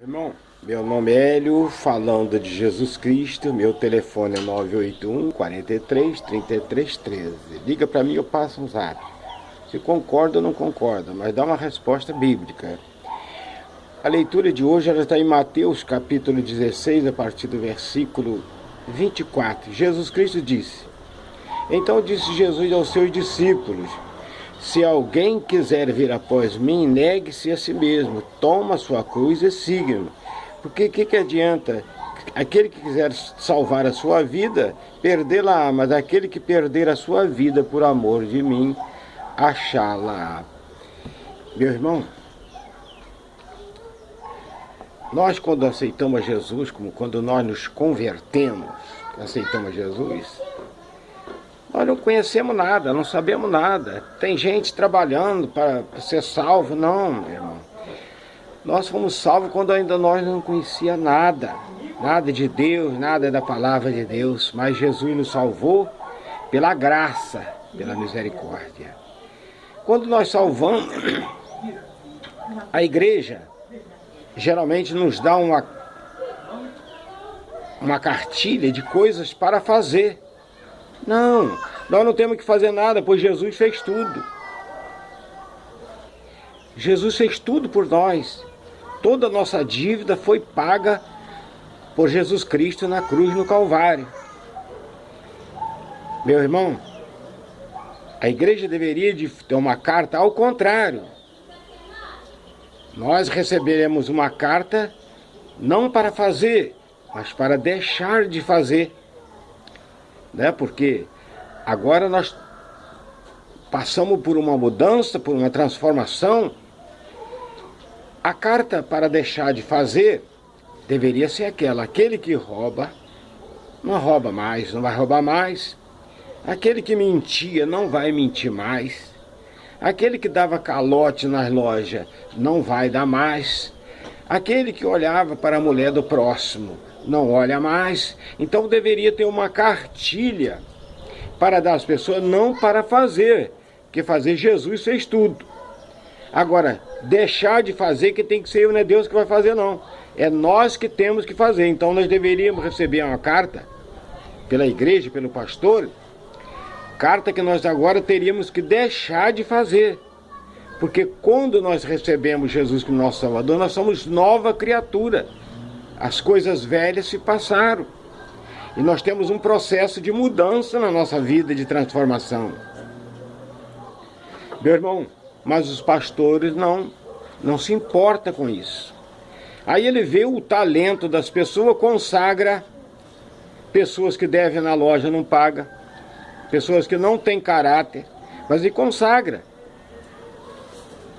Irmão, meu nome é Hélio, falando de Jesus Cristo, meu telefone é 981 43 33 13. Liga para mim, eu passo um zap. Se concorda ou não concorda, mas dá uma resposta bíblica. A leitura de hoje ela está em Mateus capítulo 16, a partir do versículo 24. Jesus Cristo disse: Então disse Jesus aos seus discípulos: Se alguém quiser vir após mim, negue-se a si mesmo, toma a sua cruz e siga-me. Porque o que adianta? Aquele que quiser salvar a sua vida, perdê-la, mas aquele que perder a sua vida por amor de mim, achá-la. Meu irmão, nós quando aceitamos Jesus, como quando nós nos convertemos, aceitamos Jesus, nós não conhecemos nada, não sabemos nada. Tem gente trabalhando para ser salvo. Não, meu irmão. Nós fomos salvos quando ainda nós não conhecia nada. Nada de Deus, nada da palavra de Deus. Mas Jesus nos salvou pela graça, pela misericórdia. Quando nós salvamos, a igreja geralmente nos dá uma cartilha de coisas para fazer. Não, nós não temos que fazer nada, pois Jesus fez tudo. Jesus fez tudo por nós. Toda a nossa dívida foi paga por Jesus Cristo na cruz no Calvário. Meu irmão, a igreja deveria ter uma carta ao contrário. Nós receberemos uma carta não para fazer, mas para deixar de fazer. Porque agora nós passamos por uma mudança, por uma transformação. A carta para deixar de fazer deveria ser aquele que rouba, não rouba mais, não vai roubar mais. Aquele que mentia não vai mentir mais. Aquele que dava calote nas lojas não vai dar mais. Aquele que olhava para a mulher do próximo não olha mais. Então deveria ter uma cartilha para dar às pessoas, não para fazer, porque fazer Jesus fez tudo. Agora, deixar de fazer, que tem que ser, não é Deus que vai fazer não, é nós que temos que fazer. Então nós deveríamos receber uma carta pela igreja, pelo pastor, carta que nós agora teríamos que deixar de fazer. Porque quando nós recebemos Jesus como nosso Salvador, nós somos nova criatura. As coisas velhas se passaram. E nós temos um processo de mudança na nossa vida, de transformação. Meu irmão, mas os pastores não se importam com isso. Aí ele vê o talento das pessoas, consagra pessoas que devem na loja, não paga, pessoas que não têm caráter, mas ele consagra.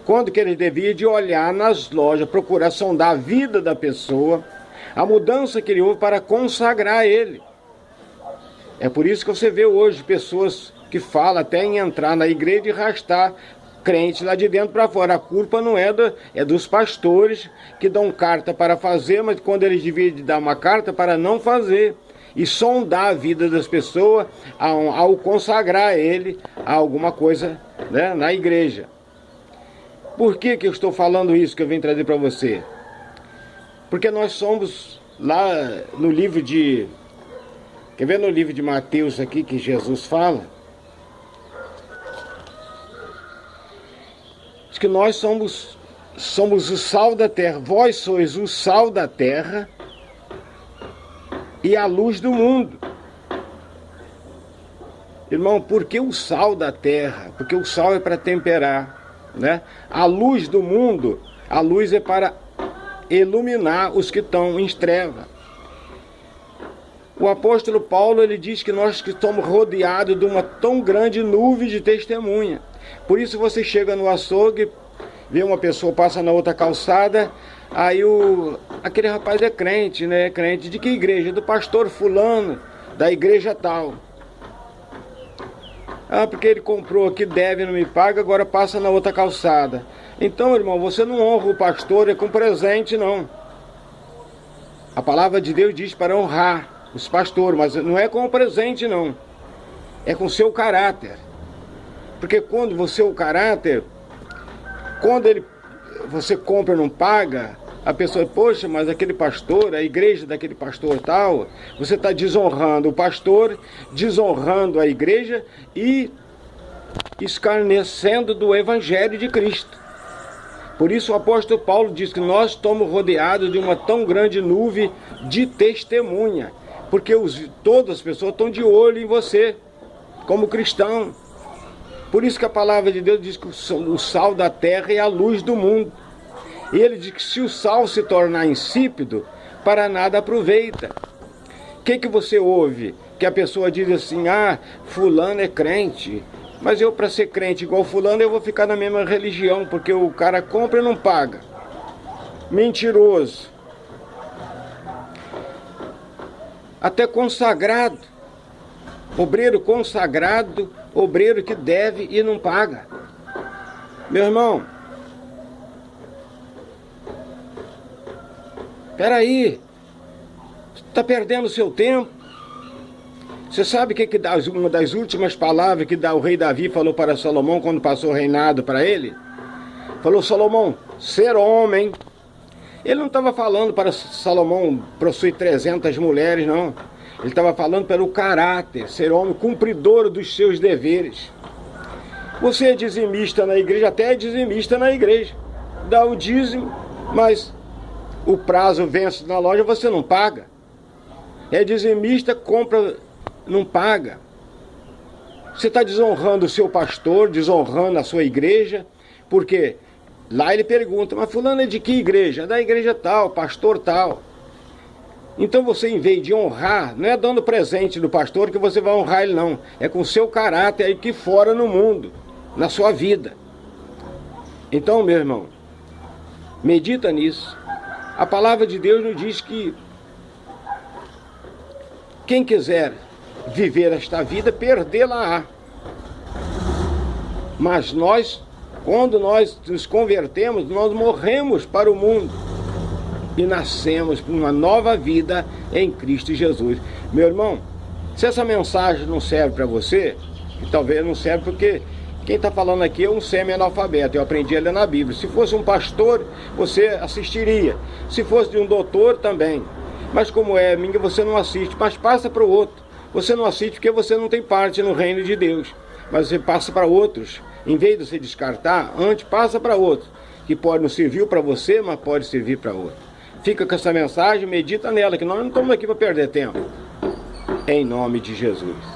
Quando que ele devia de olhar nas lojas, procurar sondar a vida da pessoa, a mudança que ele houve para consagrar ele. É por isso que você vê hoje pessoas que falam até em entrar na igreja e arrastar crente lá de dentro para fora. A culpa não é dos pastores que dão carta para fazer, mas quando eles deviam de dar uma carta para não fazer. E sondar a vida das pessoas ao consagrar ele a alguma coisa, na igreja. Por que eu estou falando isso que eu vim trazer para você? Porque nós somos lá no livro de... Quer ver no livro de Mateus aqui que Jesus fala? Diz que nós somos o sal da terra. Vós sois o sal da terra e a luz do mundo. Irmão, por que o sal da terra? Porque o sal é para temperar. A luz do mundo, a luz é para iluminar os que estão em trevas. O apóstolo Paulo, ele diz que nós que estamos rodeados de uma tão grande nuvem de testemunha. Por isso você chega no açougue, vê uma pessoa passa na outra calçada, aí aquele rapaz é crente, Crente de que igreja? Do pastor fulano, da igreja tal. Porque ele comprou aqui, deve, não me paga, agora passa na outra calçada. Então, irmão, você não honra o pastor com presente, não. A palavra de Deus diz para honrar os pastores, mas não é com presente, não. É com seu caráter. Porque quando você, o caráter, quando você compra e não paga, a pessoa, poxa, mas aquele pastor, a igreja daquele pastor tal, você está desonrando o pastor, desonrando a igreja e escarnecendo do evangelho de Cristo. Por isso o apóstolo Paulo diz que nós estamos rodeados de uma tão grande nuvem de testemunha, porque todas as pessoas estão de olho em você, como cristão. Por isso que a palavra de Deus diz que o sal da terra é a luz do mundo. E ele diz que se o sal se tornar insípido, para nada aproveita. O que você ouve? Que a pessoa diz assim, ah, fulano é crente, mas eu, para ser crente igual fulano, eu vou ficar na mesma religião, porque o cara compra e não paga. Mentiroso. Até consagrado. Obreiro consagrado, obreiro que deve e não paga. Meu irmão, peraí, está perdendo o seu tempo. Você sabe o que dá, uma das últimas palavras que o rei Davi falou para Salomão quando passou o reinado para ele? Falou, Salomão, ser homem. Ele não estava falando para Salomão possuir 300 mulheres, não. Ele estava falando pelo caráter, ser homem cumpridor dos seus deveres. Você é dizimista na igreja, até é dizimista na igreja. Dá o dízimo, mas o prazo vence na loja, você não paga. É dizimista, compra, não paga. Você está desonrando o seu pastor, desonrando a sua igreja, porque lá ele pergunta, mas fulano é de que igreja? É da igreja tal, pastor tal. Então você, em vez de honrar, não é dando presente do pastor que você vai honrar ele, não. É com o seu caráter aí que fora no mundo, na sua vida. Então, meu irmão, medita nisso. A palavra de Deus nos diz que quem quiser viver esta vida, perdê-la-á. Mas nós, quando nós nos convertemos, nós morremos para o mundo e nascemos para uma nova vida em Cristo Jesus. Meu irmão, se essa mensagem não serve para você, e talvez não serve porque quem está falando aqui é um semi-analfabeto, eu aprendi a ler na Bíblia. Se fosse um pastor, você assistiria. Se fosse de um doutor, também. Mas como é minha, você não assiste, mas passa para o outro. Você não assiste porque você não tem parte no reino de Deus. Mas você passa para outros. Em vez de você descartar, antes passa para outros. Que pode não servir para você, mas pode servir para outro. Fica com essa mensagem, medita nela, que nós não estamos aqui para perder tempo. Em nome de Jesus.